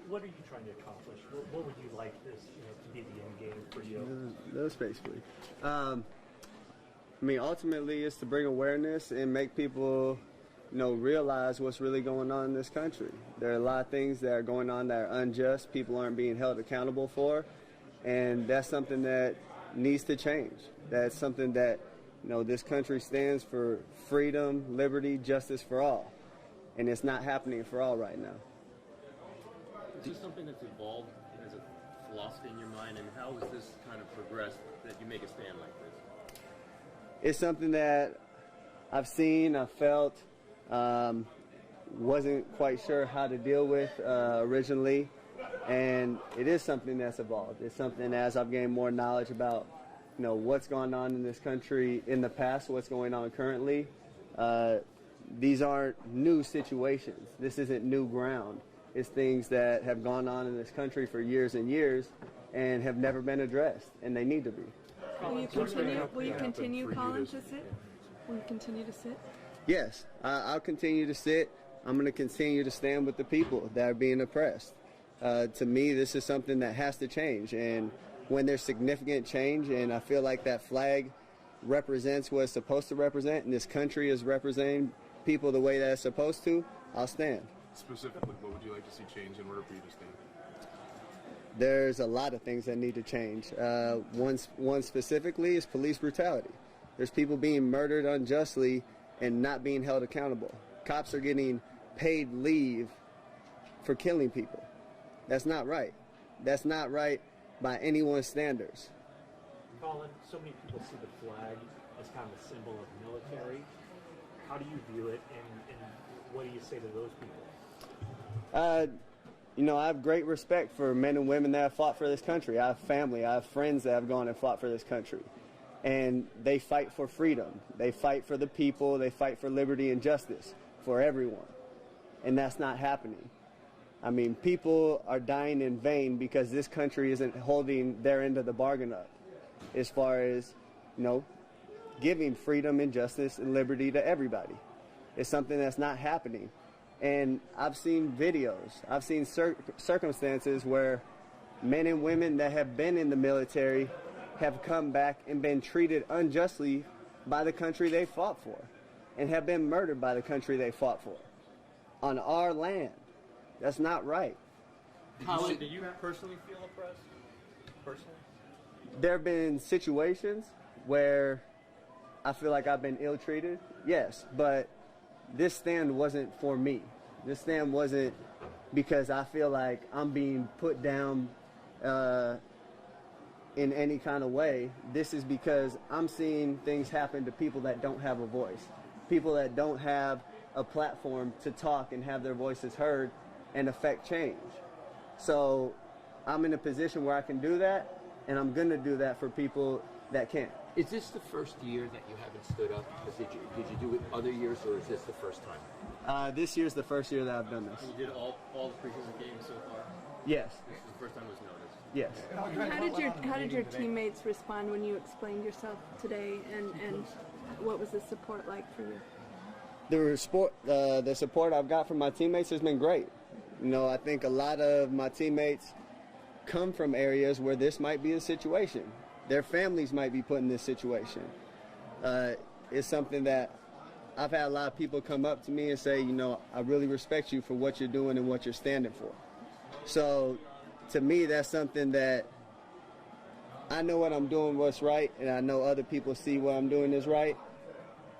what are you trying to accomplish? What would you like this, to be the end game for you? That's basically. I mean, ultimately, it's to bring awareness and make people, realize what's really going on in this country. There are a lot of things that are going on that are unjust. People aren't being held accountable for, and that's something that needs to change. That's something that, this country stands for: freedom, liberty, justice for all, and it's not happening for all right now. Is this something that's evolved as a philosophy in your mind, and how has this kind of progressed that you make a stand like this? It's something that I've seen, I've felt, wasn't quite sure how to deal with originally, and it is something that's evolved. It's something, as I've gained more knowledge about, what's going on in this country in the past, what's going on currently. These aren't new situations. This isn't new ground. It's things that have gone on in this country for years and years and have never been addressed, and they need to be. Will you continue, Colin, to sit? Will you continue to sit? Yes, I'll continue to sit. I'm going to continue to stand with the people that are being oppressed. To me, this is something that has to change, and when there's significant change, and I feel like that flag represents what it's supposed to represent, and this country is representing people the way that it's supposed to, I'll stand. Specifically, what would you like to see change in order for you to stand? There's a lot of things that need to change. One specifically is police brutality. There's people being murdered unjustly and not being held accountable. Cops are getting paid leave for killing people. That's not right. That's not right by anyone's standards. Colin, so many people see the flag as kind of a symbol of military. How do you view it, and what do you say to those people? I have great respect for men and women that have fought for this country. I have family, I have friends that have gone and fought for this country. And they fight for freedom. They fight for the people. They fight for liberty and justice for everyone. And that's not happening. I mean, people are dying in vain because this country isn't holding their end of the bargain up as far as, giving freedom and justice and liberty to everybody. It's something that's not happening. And I've seen videos, I've seen circumstances where men and women that have been in the military have come back and been treated unjustly by the country they fought for, and have been murdered by the country they fought for on our land. That's not right. Colin, do you personally feel oppressed? Personally? There have been situations where I feel like I've been ill-treated, yes, but this stand wasn't for me. This stand wasn't because I feel like I'm being put down in any kind of way. This is because I'm seeing things happen to people that don't have a voice, people that don't have a platform to talk and have their voices heard and affect change. So I'm in a position where I can do that, and I'm going to do that for people that can't. Is this the first year that you haven't stood up? Did you do it other years, or is this the first time? This year's the first year that I've done this. You did all the preseason games so far? Yes. This is the first time it was noticed? Yes. How did your teammates respond when you explained yourself today, and what was the support like for you? The support I've got from my teammates has been great. I think a lot of my teammates come from areas where this might be a situation. Their families might be put in this situation. It's something that I've had a lot of people come up to me and say, I really respect you for what you're doing and what you're standing for. So to me, that's something that I know what I'm doing, what's right, and I know other people see what I'm doing is right.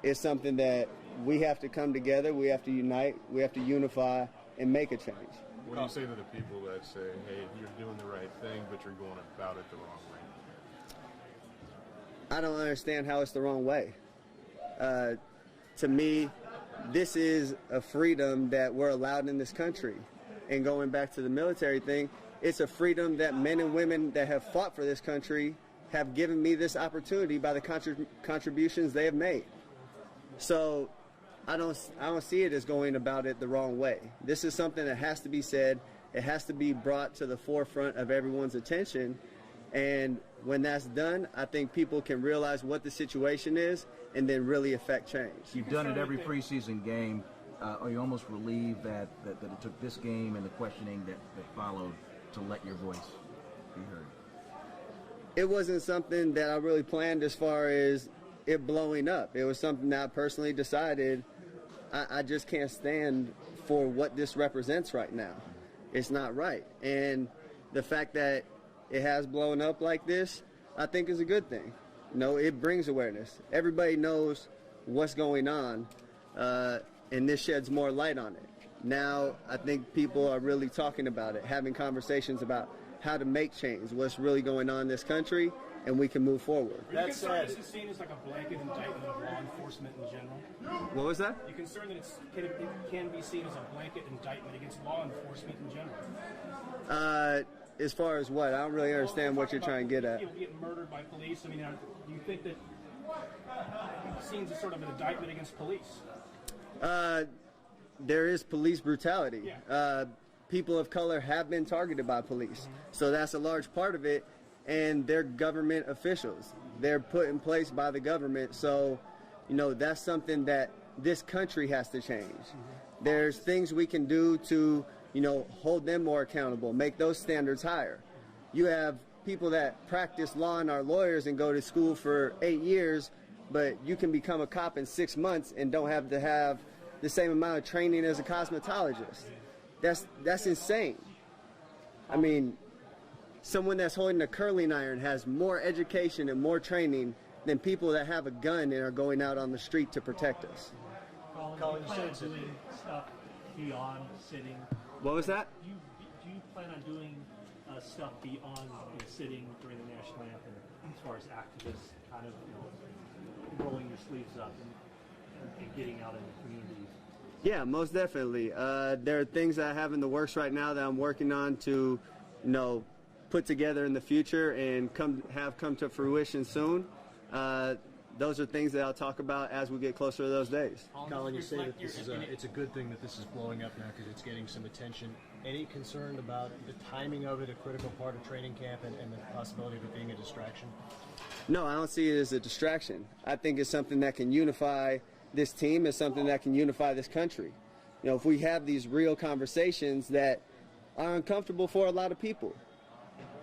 It's something that we have to come together, we have to unite, we have to unify and make a change. What do you say to the people that say, hey, you're doing the right thing, but you're going about it the wrong way? I don't understand how it's the wrong way. To me, this is a freedom that we're allowed in this country. And going back to the military thing, it's a freedom that men and women that have fought for this country have given me this opportunity by the contributions they have made. So I don't see it as going about it the wrong way. This is something that has to be said. It has to be brought to the forefront of everyone's attention. And when that's done, I think people can realize what the situation is and then really affect change. You've done it every preseason game. are you almost relieved that it took this game and the questioning that followed to let your voice be heard? It wasn't something that I really planned as far as it blowing up. It was something that I personally decided I just can't stand for what this represents right now. It's not right. And the fact that it has blown up like this, I think is a good thing. You know, it brings awareness. Everybody knows what's going on, and this sheds more light on it. Now, I think people are really talking about it, having conversations about how to make change, what's really going on in this country, and we can move forward. Are you concerned this is seen as like a blanket indictment of law enforcement in general? What was that? Are you concerned that it can be seen as a blanket indictment against law enforcement in general? As far as what? I don't really understand what you're trying to get at. People getting murdered by police. I mean, do you think that it's seen as sort of an indictment against police? There is police brutality. Yeah. People of color have been targeted by police. So that's a large part of it. And they're government officials. They're put in place by the government. So, you know, that's something that this country has to change. There's things we can do to, you know, hold them more accountable, make those standards higher. You have people that practice law and are lawyers and go to school for 8 years, but you can become a cop in 6 months and don't have to have the same amount of training as a cosmetologist. That's insane. I mean, someone that's holding a curling iron has more education and more training than people that have a gun and are going out on the street to protect us. Colin, you said doing stuff beyond sitting. What was that? Do you plan on doing stuff beyond sitting during the national anthem, as far as activists, kind of, you know, rolling your sleeves up and getting out in the communities? Yeah, most definitely. There are things that I have in the works right now that I'm working on to, you know, put together in the future and come to fruition soon. Those are things that I'll talk about as we get closer to those days. Colin, you say that this is it's a good thing that this is blowing up now because it's getting some attention. Any concern about the timing of it, a critical part of training camp, and the possibility of it being a distraction? No, I don't see it as a distraction. I think it's something that can unify this team. It's something that can unify this country. You know, if we have these real conversations that are uncomfortable for a lot of people,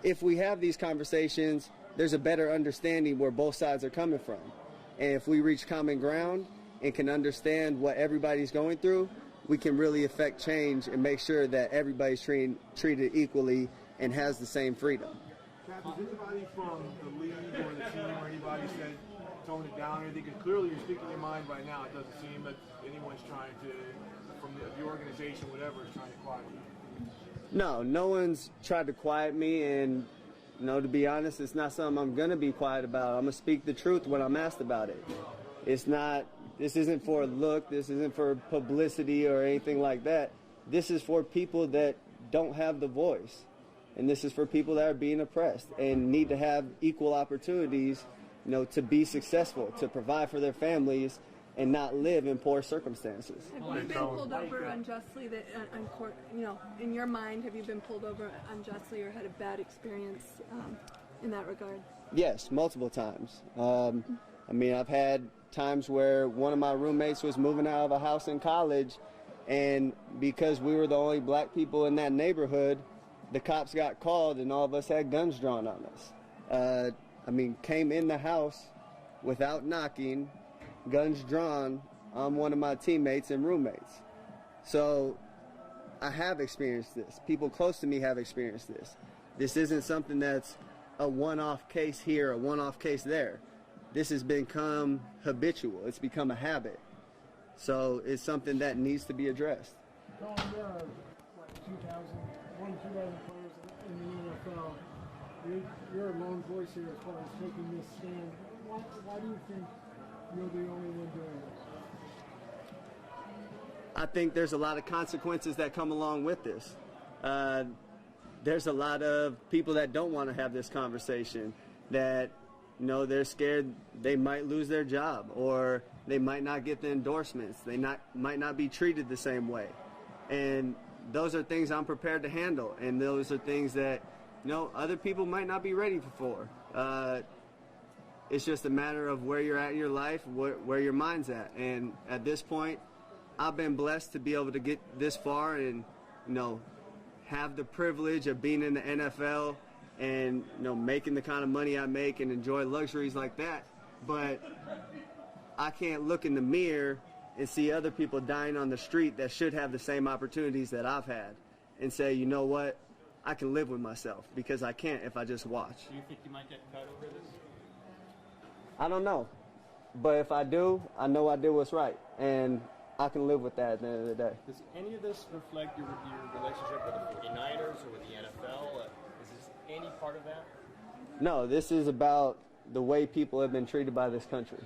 if we have these conversations, there's a better understanding where both sides are coming from. And if we reach common ground and can understand what everybody's going through, we can really affect change and make sure that everybody's treated equally and has the same freedom. Cap, has anybody from the league or the team or anybody said tone it down or anything? Because clearly you're speaking your mind right now. It doesn't seem that anyone's trying to, from the organization, whatever, is trying to quiet you. No one's tried to quiet me, and you know, to be honest, it's not something I'm gonna be quiet about. I'm gonna speak the truth when I'm asked about it. This isn't for a look, this isn't for publicity or anything like that. This is for people that don't have the voice. And this is for people that are being oppressed and need to have equal opportunities, you know, to be successful, to provide for their families and not live in poor circumstances. Have you been pulled over unjustly on court? You know, in your mind, have you been pulled over unjustly or had a bad experience in that regard? Yes, multiple times. I mean, I've had times where one of my roommates was moving out of a house in college, and because we were the only black people in that neighborhood, the cops got called and all of us had guns drawn on us. I mean, came in the house without knocking, guns drawn on one of my teammates and roommates. So I have experienced this. People close to me have experienced this. This isn't something that's a one-off case here, a one-off case there. This has become habitual. It's become a habit. So it's something that needs to be addressed. Colin, there are, 2,000 players in the NFL. You're a lone voice here as far as taking this stand. Why do you think you're the only one doing it? I think there's a lot of consequences that come along with this. There's a lot of people that don't want to have this conversation, that, you know, they're scared they might lose their job or they might not get the endorsements. They might not be treated the same way. And those are things I'm prepared to handle, and those are things that, you know, other people might not be ready for. It's just a matter of where you're at in your life, where your mind's at. And at this point, I've been blessed to be able to get this far and, have the privilege of being in the NFL and, making the kind of money I make and enjoy luxuries like that. But I can't look in the mirror and see other people dying on the street that should have the same opportunities that I've had and say, you know what, I can live with myself, because I can't if I just watch. Do you think you might get cut over this? I don't know. But if I do, I know I did what's right. And I can live with that at the end of the day. Does any of this reflect your relationship with the 49ers or with the NFL? Is this any part of that? No, this is about the way people have been treated by this country.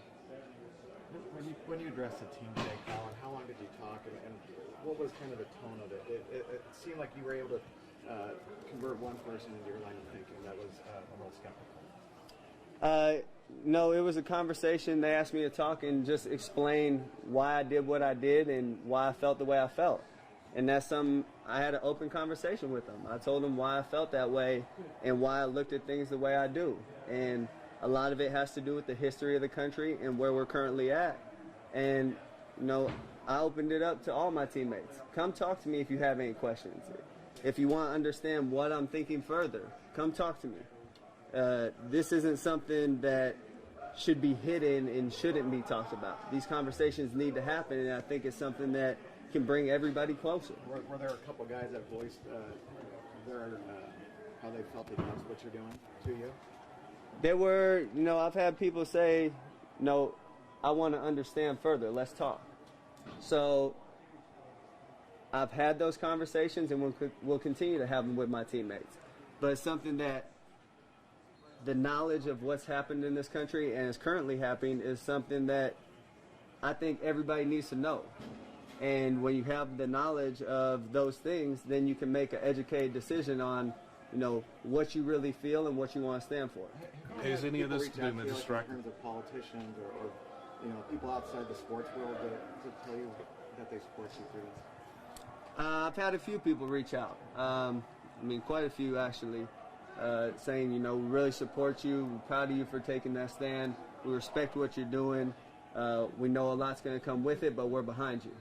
When you addressed the team today, Colin, how long did you talk, and what was kind of the tone of it? It seemed like you were able to convert one person into your line of thinking that was a little skeptical. No, it was a conversation. They asked me to talk and just explain why I did what I did and why I felt the way I felt. And that's I had an open conversation with them. I told them why I felt that way and why I looked at things the way I do. And a lot of it has to do with the history of the country and where we're currently at. And, I opened it up to all my teammates. Come talk to me if you have any questions. If you want to understand what I'm thinking further, come talk to me. This isn't something that should be hidden and shouldn't be talked about. These conversations need to happen, and I think it's something that can bring everybody closer. Were there a couple of guys that voiced how they felt against what you're doing to you? There were, I've had people say, I want to understand further. Let's talk. So I've had those conversations, and we'll continue to have them with my teammates. But it's something that the knowledge of what's happened in this country and is currently happening is something that I think everybody needs to know. And when you have the knowledge of those things, then you can make an educated decision on, what you really feel and what you want to stand for. Is any of this been a distraction? In terms of politicians or people outside the sports world to tell you that they support you through this? I've had a few people reach out. Quite a few actually, saying, we really support you. We're proud of you for taking that stand. We respect what you're doing. We know a lot's going to come with it, but we're behind you.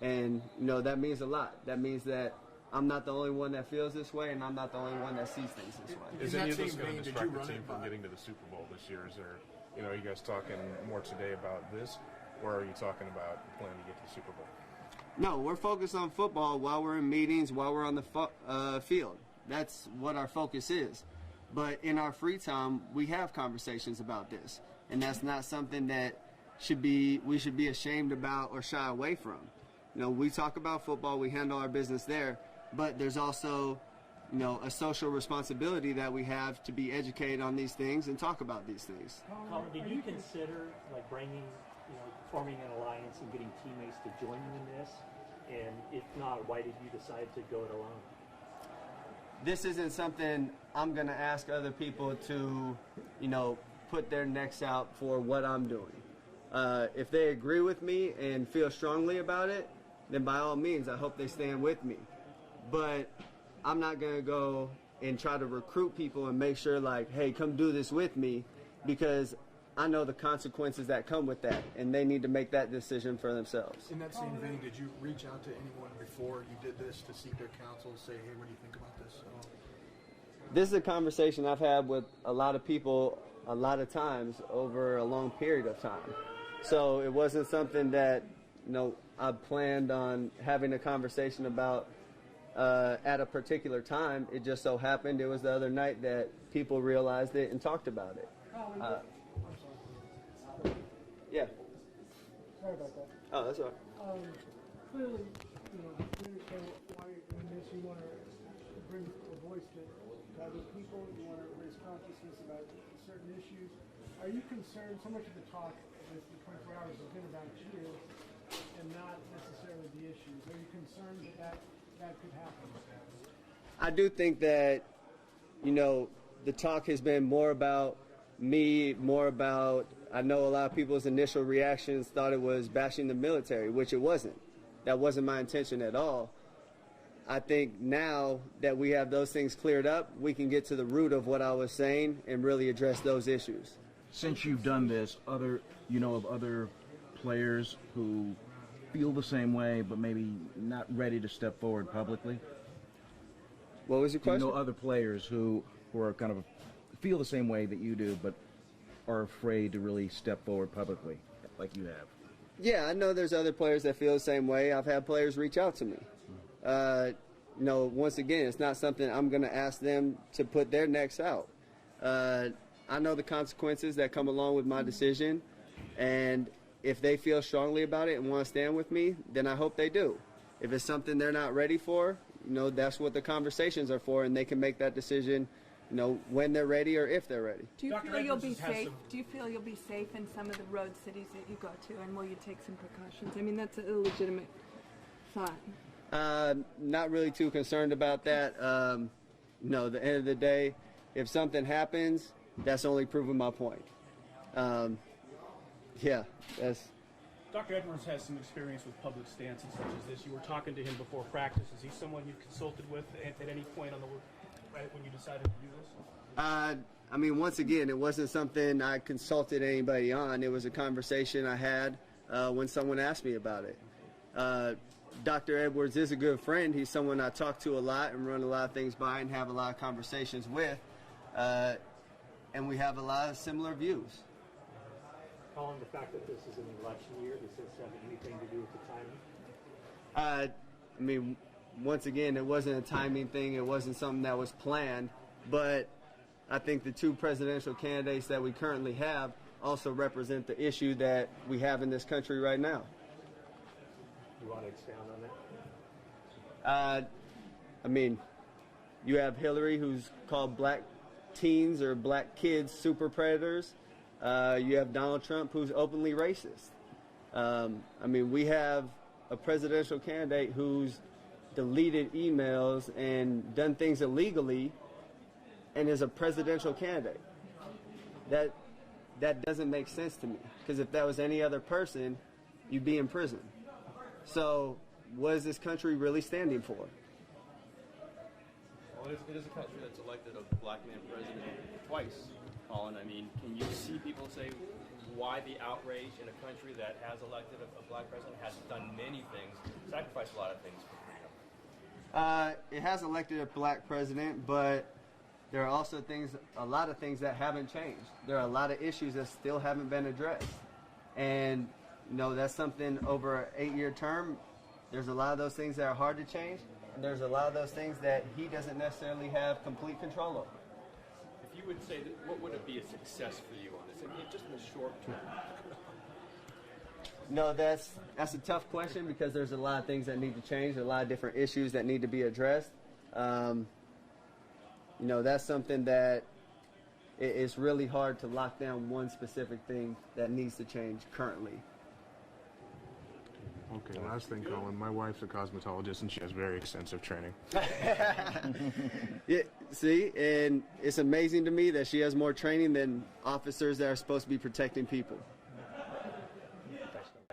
And, that means a lot. That means that I'm not the only one that feels this way, and I'm not the only one that sees things this way. Is any of this going to distract the team from getting to the Super Bowl this year? Is there, are you guys talking more today about this, or are you talking about planning to get to the Super Bowl? No, we're focused on football while we're in meetings, while we're on the field. That's what our focus is. But in our free time, we have conversations about this, and that's not something that we should be ashamed about or shy away from. We talk about football, we handle our business there, but there's also, a social responsibility that we have to be educated on these things and talk about these things. Colin, did you consider forming an alliance and getting teammates to join you in this? And if not, why did you decide to go it alone? This isn't something I'm going to ask other people to, put their necks out for what I'm doing. If they agree with me and feel strongly about it, then by all means, I hope they stand with me. But I'm not going to go and try to recruit people and make sure, hey, come do this with me, because I know the consequences that come with that, and they need to make that decision for themselves. In that same vein, did you reach out to anyone before you did this to seek their counsel, say, hey, what do you think about this? This is a conversation I've had with a lot of people a lot of times over a long period of time. So it wasn't something that, I planned on having a conversation about at a particular time. It just so happened it was the other night that people realized it and talked about it. Yeah. Sorry about that. Oh, that's all right. Clearly, you understand why in this you want to bring a voice to other people. You want to raise consciousness about certain issues. Are you concerned? So much of the talk with the 24 hours has been about you and not necessarily the issues. Are you concerned that could happen? I do think that, the talk has been more about me, I know a lot of people's initial reactions thought it was bashing the military, which it wasn't. That wasn't my intention at all. I think now that we have those things cleared up, we can get to the root of what I was saying and really address those issues. Since you've done this, other players who feel the same way, but maybe not ready to step forward publicly? What was your question? Do you know other players who are kind of feel the same way that you do, but are afraid to really step forward publicly like you have? Yeah, I know there's other players that feel the same way. I've had players reach out to me. Once again, it's not something I'm going to ask them to put their necks out. I know the consequences that come along with my decision, and if they feel strongly about it and want to stand with me, then I hope they do. If it's something they're not ready for, that's what the conversations are for, and they can make that decision, when they're ready or if they're ready. Do you feel you'll be safe? Do you feel you'll be safe in some of the road cities that you go to, and will you take some precautions? I mean, that's a legitimate thought. Not really too concerned about that. At the end of the day, if something happens, that's only proving my point. That's. Dr. Edwards has some experience with public stances such as this. You were talking to him before practice. Is he someone you consulted with at any point when you decided to do this? Once again, it wasn't something I consulted anybody on. It was a conversation I had when someone asked me about it. Dr. Edwards is a good friend. He's someone I talk to a lot and run a lot of things by and have a lot of conversations with. And we have a lot of similar views. Colin, the fact that this is an election year, does this have anything to do with the timing? Once again, it wasn't a timing thing. It wasn't something that was planned. But I think the two presidential candidates that we currently have also represent the issue that we have in this country right now. You want to expound on that? You have Hillary, who's called black teens or black kids super predators. You have Donald Trump, who's openly racist. We have a presidential candidate who's deleted emails and done things illegally and is a presidential candidate. That doesn't make sense to me, because if that was any other person, you'd be in prison. So what is this country really standing for? Well, it is a country that's elected a black man president twice, Colin. Can you see people say why the outrage in a country that has elected a black president, has done many things, sacrificed a lot of things for freedom? It has elected a black president, but there are also a lot of things that haven't changed. There are a lot of issues that still haven't been addressed. And that's something over an 8-year term. There's a lot of those things that are hard to change, and there's a lot of those things that he doesn't necessarily have complete control over. If you would say that, what would it be a success for you on this? Just in the short term. No, that's a tough question, because there's a lot of things that need to change, a lot of different issues that need to be addressed. That's something that it's really hard to lock down one specific thing that needs to change currently. Okay, last thing, Colin. My wife's a cosmetologist, and she has very extensive training. Yeah, see, and it's amazing to me that she has more training than officers that are supposed to be protecting people.